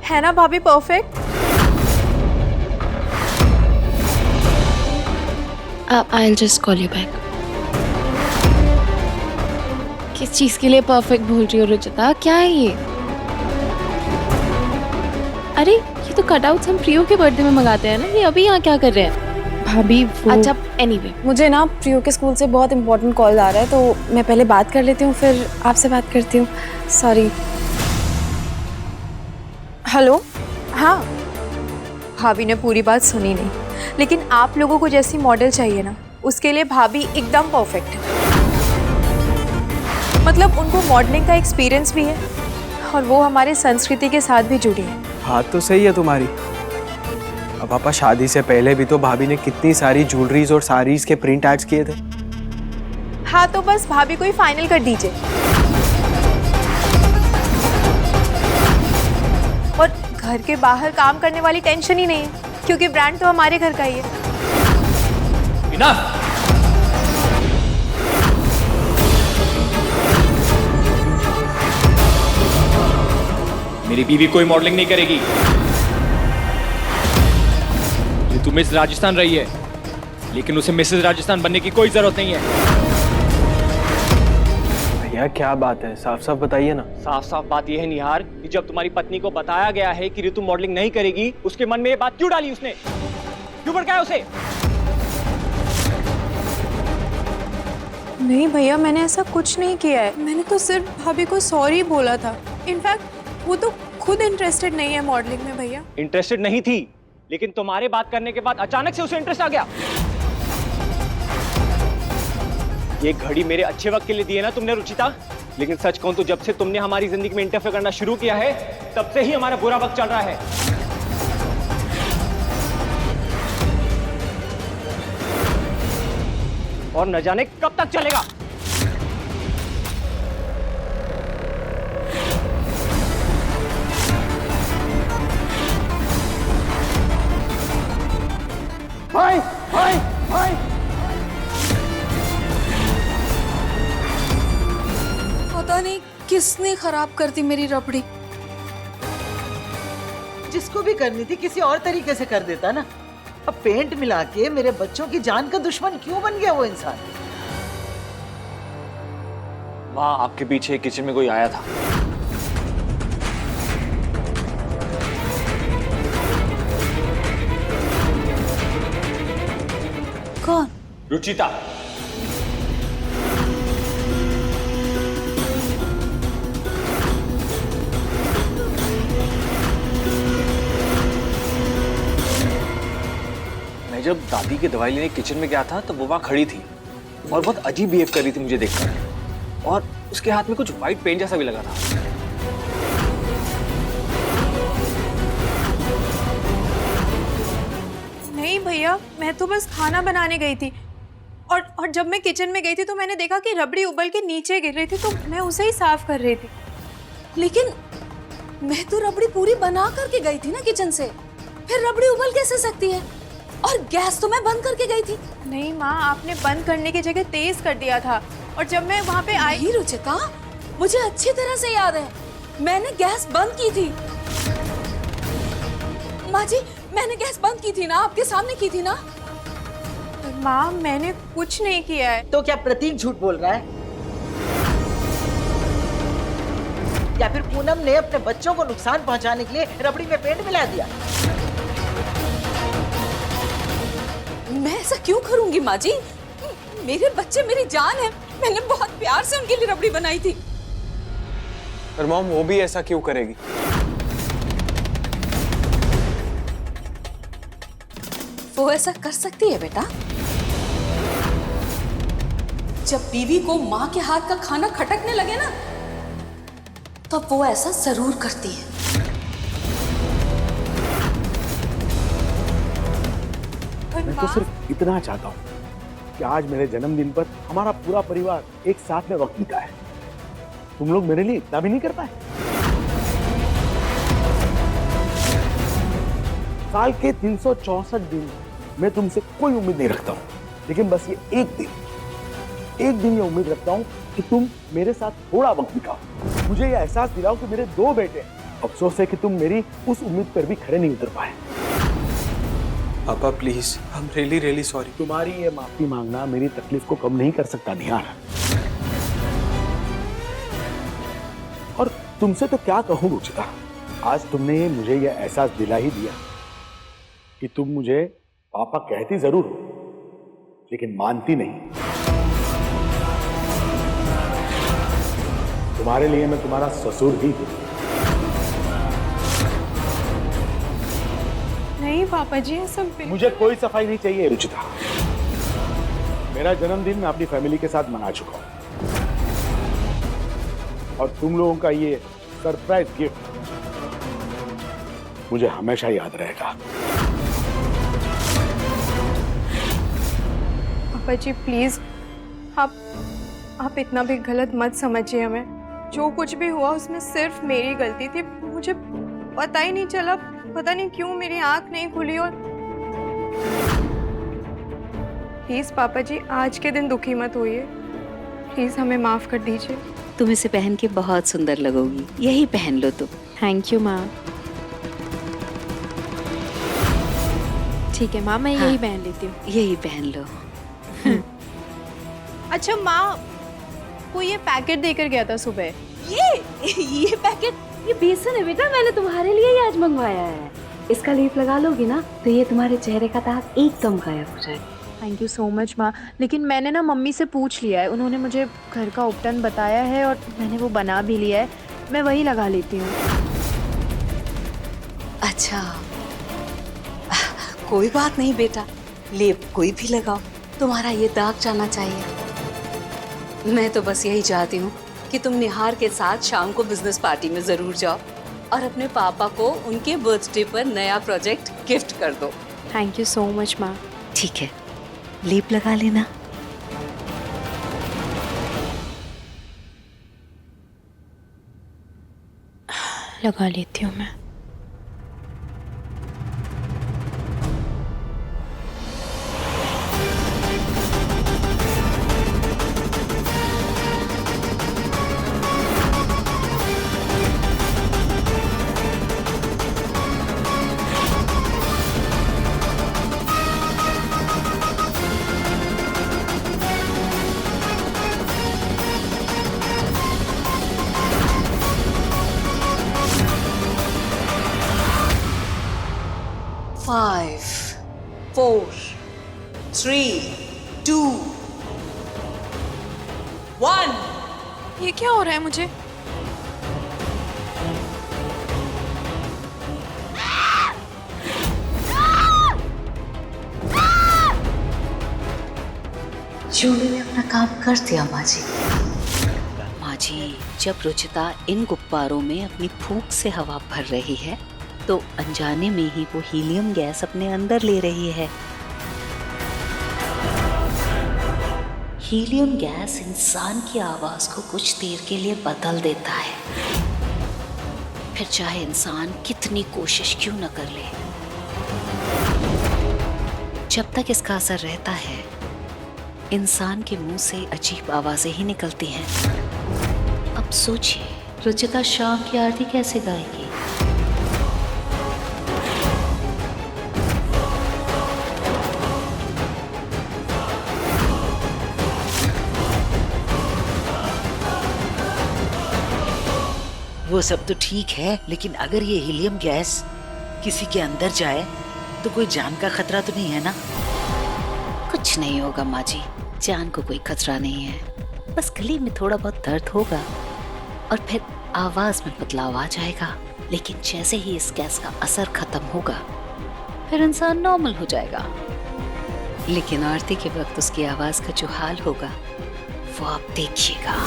है ना भाभी perfect? I'll just call you back. किस चीज के लिए परफेक्ट बोल रही हो रुचिता? क्या है ये? अरे ये तो कटआउट्स हम प्रियो के बर्थडे में मंगाते हैं ना। ये अभी यहाँ क्या कर रहे हैं? भाभी वो अच्छा एनीवे, मुझे ना प्रियो के स्कूल से बहुत इंपॉर्टेंट कॉल आ रहा है, तो मैं पहले बात कर लेती हूँ, फिर आपसे बात करती हूँ। सॉरी। हेलो। हाँ, भाभी ने पूरी बात सुनी नहीं, लेकिन आप लोगों को जैसी मॉडल चाहिए ना, उसके लिए भाभी एकदम परफेक्ट है। मतलब उनको मॉडलिंग का एक्सपीरियंस भी है और वो हमारे संस्कृति के साथ भी जुड़ी है। बात तो सही है तुम्हारी। अब पापा शादी से पहले भी तो भाभी ने कितनी सारी ज्वेलरीज और साड़ीज के प्रिंट एड्स किए थे। हाँ, तो बस भाभी को ही फाइनल कर दीजिए। और घर के बाहर काम करने वाली टेंशन ही नहीं है, क्योंकि ब्रांड तो हमारे घर का ही है। इनफ। मेरी बीवी कोई मॉडलिंग नहीं करेगी। ये तो मिस राजस्थान रही है, लेकिन उसे मिसेस राजस्थान बनने की कोई जरूरत नहीं है। भैया क्या बात है, साफ साफ बताइए ना। साफ साफ बात यह है निहार कि जब तुम्हारी पत्नी को बताया गया है कि ऋतु मॉडलिंग नहीं करेगी, उसके मन में ये बात क्यों डाली उसने? क्यों भड़काया उसे? नहीं भैया, मैंने ऐसा कुछ नहीं किया है। मैंने तो सिर्फ भाभी को सॉरी बोला था। इनफैक्ट वो तो खुद इंटरेस्टेड नहीं है मॉडलिंग में भैया। इंटरेस्टेड नहीं थी, लेकिन तुम्हारे बात करने के बाद अचानक से उसे इंटरेस्ट आ गया। ये घड़ी मेरे अच्छे वक्त के लिए दी है ना तुमने रुचिता, लेकिन सच कहूं तो जब से तुमने हमारी जिंदगी में इंटरफेयर करना शुरू किया है, तब से ही हमारा बुरा वक्त चल रहा है। और न जाने कब तक चलेगा। भाई भाई भाई, पता नहीं किसने खराब कर दी मेरी रबड़ी। जिसको भी करनी थी किसी और तरीके से कर देता ना। अब पेंट मिला के मेरे बच्चों की जान का दुश्मन क्यों बन गया वो इंसान? वहां आपके पीछे किचन में कोई आया था। कौन? रुचिता। मैं जब दादी की दवाई लेने किचन में गया था तो वो वहां खड़ी थी और बहुत अजीब बिहेव कर रही थी मुझे देखकर, और उसके हाथ में कुछ व्हाइट पेंट जैसा भी लगा था। नहीं भैया, मैं तो बस खाना बनाने गई थी और जब मैं किचन में गई थी तो मैंने देखा कि रबड़ी उबल के नीचे गिर रही थी, तो मैं उसे ही साफ कर रही थी। लेकिन मैं तो रबड़ी पूरी बना करके गई थी ना किचन से, फिर रबड़ी उबल कैसे सकती है? और गैस तो मैं बंद करके गई थी। नहीं माँ, आपने बंद करने की जगह तेज कर दिया था, और जब मैं वहाँ पे आई। नहीं रुचिता, मुझे अच्छी तरह से याद है, मैंने गैस बंद की थी। माँ जी, मैंने गैस बंद की थी ना, आपके सामने की थी ना। माँ, मैंने कुछ नहीं किया है। तो क्या प्रतीक झूठ बोल रहा है? या फिर पूनम ने अपने बच्चों को नुकसान पहुंचाने के लिए रबड़ी में पेंट मिला दिया? मैं ऐसा क्यों करूंगी माँ जी? मेरे बच्चे मेरी जान है, मैंने बहुत प्यार से उनके लिए रबड़ी बनाई थी। पर मॉम, वो भी ऐसा क्यों करेगी? वो ऐसा कर सकती है बेटा। जब बीवी को माँ के हाथ का खाना खटकने लगे ना, तब वो ऐसा जरूर करती है। मैं तो सिर्फ इतना चाहता हूँ कि आज मेरे जन्मदिन पर हमारा पूरा परिवार एक साथ में वक्त बिताए। तुम लोग मेरे लिए इतना भी नहीं कर पाए? साल के 364 दिन मैं तुमसे कोई उम्मीद नहीं रखता हूँ, लेकिन बस ये एक दिन ये उम्मीद रखता हूँ कि तुम मेरे साथ थोड़ा वक्त बिताओ। मुझे ये एहसास दिलाओ कि मेरे 2 बेटे अफसोस है कि तुम मेरी उस उम्मीद पर भी खड़े नहीं उतर पाए। पापा please, I am really really sorry. तुम्हारी ये माफी मांगना मेरी तकलीफ को कम नहीं कर सकता निहार। और तुमसे तो क्या कहूं रुचिता, आज तुमने मुझे यह एहसास दिला ही दिया कि तुम मुझे पापा कहती जरूर हो लेकिन मानती नहीं। तुम्हारे लिए मैं तुम्हारा ससुर ही हूं। नहीं पापा जी, ये सब मुझे कोई सफाई नहीं चाहिए रुचिता। मेरा जन्मदिन मैं अपनी फैमिली के साथ मना चुका हूं और तुम लोगों का ये सरप्राइज गिफ्ट मुझे हमेशा याद रहेगा। पापा जी प्लीज, आप इतना भी गलत मत समझिए हमें। जो कुछ भी हुआ उसमें सिर्फ मेरी गलती थी। मुझे पता ही नहीं चला, पता नहीं क्यों मेरी आंख नहीं खुली। और प्लीज पापा जी, आज के दिन दुखी मत होइए, प्लीज हमें माफ कर दीजिए। तुम इसे पहन के बहुत सुंदर लगोगी, यही पहन लो तुम। थैंक यू माँ। ठीक है माँ, मैं यही पहन लेती हूँ। यही पहन लो। अच्छा माँ, कोई ये पैकेट देकर गया था सुबह। ये पैकेट, ये बेसन है बेटा, मैंने तुम्हारे लिए ही आज मंगवाया है। इसका लेप लगा लोगी ना तो ये तुम्हारे चेहरे का दाग एकदम गायब हो जाएगा। थैंक यू सो मच माँ। लेकिन मैंने ना मम्मी से पूछ लिया है, उन्होंने मुझे घर का उपटन बताया है और मैंने वो बना भी लिया है। मैं वही लगा लेती हूँ। अच्छा कोई बात नहीं बेटा, लेप कोई भी लगाओ, तुम्हारा ये दाग जाना चाहिए। मैं तो बस यही चाहती हूँ कि तुम निहार के साथ शाम को बिजनेस पार्टी में जरूर जाओ और अपने पापा को उनके बर्थडे पर नया प्रोजेक्ट गिफ्ट कर दो। थैंक यू सो मच माँ। ठीक है, लेप लगा लेना। लगा लेती हूँ मैं। Five, 4, 3, 2, 1। ये क्या हो रहा है मुझे? जूली ने अपना काम कर दिया माँ जी। माँ जी, जब रुचिता इन गुब्बारों में अपनी फूंक से हवा भर रही है तो अनजाने में ही वो हीलियम गैस अपने अंदर ले रही है। हीलियम गैस इंसान की आवाज को कुछ देर के लिए बदल देता है, फिर चाहे इंसान कितनी कोशिश क्यों न कर ले। जब तक इसका असर रहता है, इंसान के मुंह से अजीब आवाजें ही निकलती हैं। अब सोचिए, रुचिता शाम की आरती कैसे गाएगी? वो सब तो ठीक है, लेकिन अगर ये हीलियम गैस किसी के अंदर जाए तो कोई जान का खतरा तो नहीं है ना? कुछ नहीं होगा माँ जी, जान को कोई खतरा नहीं है। बस गले में थोड़ा बहुत दर्द होगा और फिर आवाज में बदलाव आ जाएगा। लेकिन जैसे ही इस गैस का असर खत्म होगा, फिर इंसान नॉर्मल हो जाएगा। लेकिन आरती के वक्त उसकी आवाज का जो हाल होगा वो आप देखिएगा।